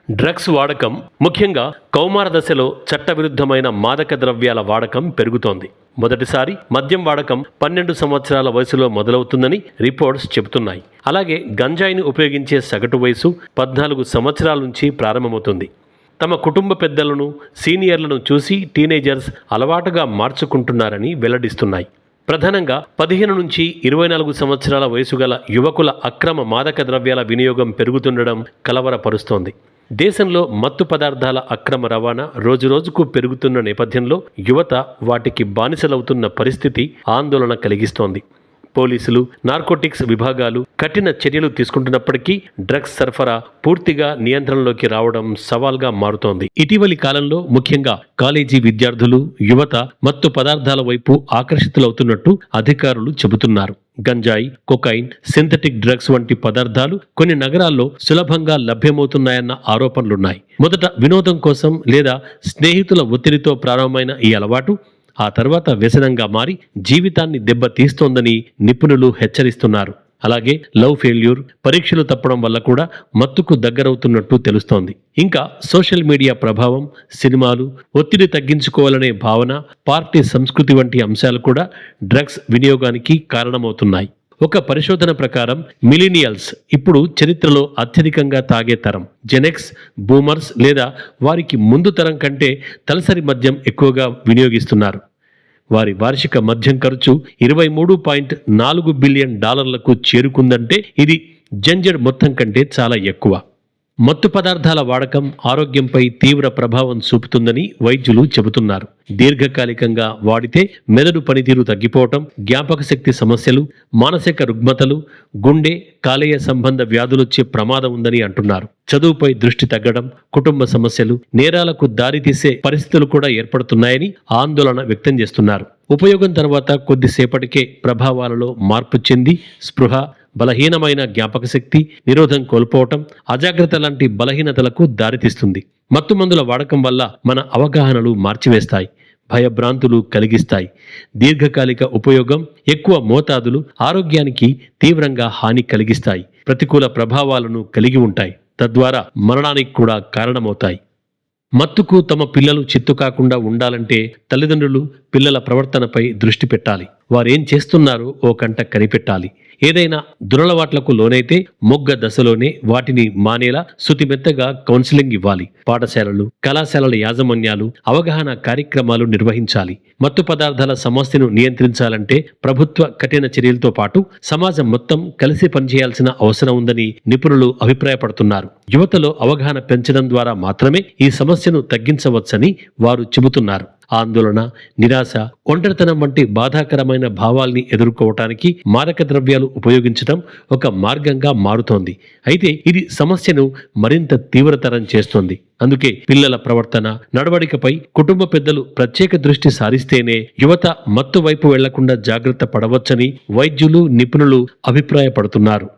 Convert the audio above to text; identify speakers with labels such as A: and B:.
A: Drugs వాడకం, ముఖ్యంగా కౌమార దశలో చట్టవిరుద్ధమైన మాదక ద్రవ్యాల వాడకం పెరుగుతోంది. మొదటిసారి మద్యం వాడకం 12 సంవత్సరాల వయసులో మొదలవుతుందని రిపోర్ట్స్ చెబుతున్నాయి. అలాగే గంజాయిని ఉపయోగించే సగటు వయసు 14 సంవత్సరాల నుంచి ప్రారంభమవుతుంది. తమ కుటుంబ పెద్దలను, సీనియర్లను చూసి టీనేజర్స్ అలవాటుగా మార్చుకుంటున్నారని వెల్లడిస్తున్నాయి. ప్రధానంగా 15 నుంచి 24 సంవత్సరాల వయసు గల యువకుల అక్రమ మాదక ద్రవ్యాల వినియోగం పెరుగుతుండడం కలవరపరుస్తోంది. దేశంలో మత్తు పదార్థాల అక్రమ రవాణా రోజురోజుకు పెరుగుతున్న నేపథ్యంలో యువత వాటికి బానిసలవుతున్న పరిస్థితి ఆందోళన కలిగిస్తోంది. పోలీసులు, నార్కోటిక్స్ విభాగాలు కఠిన చర్యలు తీసుకుంటున్నప్పటికీ డ్రగ్స్ సరఫరా పూర్తిగా నియంత్రణలోకి రావడం సవాల్గా మారుతోంది. ఇటీవలి కాలంలో ముఖ్యంగా కాలేజీ విద్యార్థులు, యువత మత్తు పదార్థాల వైపు ఆకర్షితులవుతున్నట్టు అధికారులు చెబుతున్నారు. గంజాయి, కొకైన్, సింథటిక్ డ్రగ్స్ వంటి పదార్థాలు కొన్ని నగరాల్లో సులభంగా లభ్యమవుతున్నాయన్న ఆరోపణలున్నాయి. మొదట వినోదం కోసం లేదా స్నేహితుల ఒత్తిడితో ప్రారంభమైన ఈ అలవాటు ఆ తర్వాత వ్యసనంగా మారి జీవితాన్ని దెబ్బతీస్తోందని నిపుణులు హెచ్చరిస్తున్నారు. అలాగే లవ్ ఫెయిల్యూర్, పరీక్షలు తప్పడం వల్ల కూడా మత్తుకు దగ్గరవుతున్నట్టు తెలుస్తోంది. ఇంకా సోషల్ మీడియా ప్రభావం, సినిమాలు, ఒత్తిడి తగ్గించుకోవాలనే భావన, పార్టీ సంస్కృతి వంటి అంశాలు కూడా డ్రగ్స్ వినియోగానికి కారణమవుతున్నాయి. ఒక పరిశోధన ప్రకారం మిలీనియల్స్ ఇప్పుడు చరిత్రలో అత్యధికంగా తాగే తరం. జెనెక్స్, బూమర్స్ లేదా వారికి ముందు తరం కంటే తలసరి మద్యం ఎక్కువగా వినియోగిస్తున్నారు. వారి వార్షిక మద్యం ఖర్చు $23.4 బిలియన్ చేరుకుందంటే ఇది జంజర్ మొత్తం కంటే చాలా ఎక్కువ. మత్తు పదార్థాల వాడకం ఆరోగ్యంపై తీవ్ర ప్రభావం చూపుతుందని వైద్యులు చెబుతున్నారు. దీర్ఘకాలికంగా వాడితే మెదడు పనితీరు తగ్గిపోవటం, జ్ఞాపక శక్తి సమస్యలు, మానసిక రుగ్మతలు, గుండె, కాలేయ సంబంధ వ్యాధులొచ్చే ప్రమాదం ఉందని అంటున్నారు. చదువుపై దృష్టి తగ్గడం, కుటుంబ సమస్యలు, నేరాలకు దారితీసే పరిస్థితులు కూడా ఏర్పడుతున్నాయని ఆందోళన వ్యక్తం చేస్తున్నారు. ఉపయోగం తర్వాత కొద్దిసేపటికే ప్రభావాలలో మార్పు చెంది స్పృహ, బలహీనమైన జ్ఞాపక శక్తి, నిరోధం కోల్పోవటం, అజాగ్రత్త లాంటి బలహీనతలకు దారితీస్తుంది. మత్తుమందుల వాడకం వల్ల మన అవగాహనలు మార్చివేస్తాయి, భయభ్రాంతులు కలిగిస్తాయి. దీర్ఘకాలిక ఉపయోగం, ఎక్కువ మోతాదులు ఆరోగ్యానికి తీవ్రంగా హాని కలిగిస్తాయి, ప్రతికూల ప్రభావాలను కలిగి ఉంటాయి, తద్వారా మరణానికి కూడా కారణమవుతాయి. మత్తుకు తమ పిల్లలు చిత్తు కాకుండా ఉండాలంటే తల్లిదండ్రులు పిల్లల ప్రవర్తనపై దృష్టి పెట్టాలి. వారేం చేస్తున్నారో ఓ కంట కనిపెట్టాలి. ఏదైనా దురలవాట్లకు లోనైతే మొగ్గ దశలోనే వాటిని మానేలా శుతిమెత్తగా కౌన్సిలింగ్ ఇవ్వాలి. పాఠశాలలు, కళాశాలల యాజమాన్యాలు అవగాహన కార్యక్రమాలు నిర్వహించాలి. మత్తు పదార్థాల సమస్యను నియంత్రించాలంటే ప్రభుత్వ కఠిన చర్యలతో పాటు సమాజం మొత్తం కలిసి పనిచేయాల్సిన అవసరం ఉందని నిపుణులు అభిప్రాయపడుతున్నారు. యువతలో అవగాహన పెంచడం ద్వారా మాత్రమే ఈ సమస్యను తగ్గించవచ్చని వారు చెబుతున్నారు. ఆందోళన, నిరాశ, ఒంటరితనం వంటి బాధాకరమైన భావాల్ని ఎదుర్కోవటానికి మాదక ద్రవ్యాలు ఉపయోగించడం ఒక మార్గంగా మారుతోంది. అయితే ఇది సమస్యను మరింత తీవ్రతరం చేస్తోంది. అందుకే పిల్లల ప్రవర్తన, నడవడికపై కుటుంబ పెద్దలు ప్రత్యేక దృష్టి సారిస్తేనే యువత మత్తు వైపు వెళ్లకుండా జాగ్రత్త పడవచ్చని వైద్యులు, నిపుణులు అభిప్రాయపడుతున్నారు.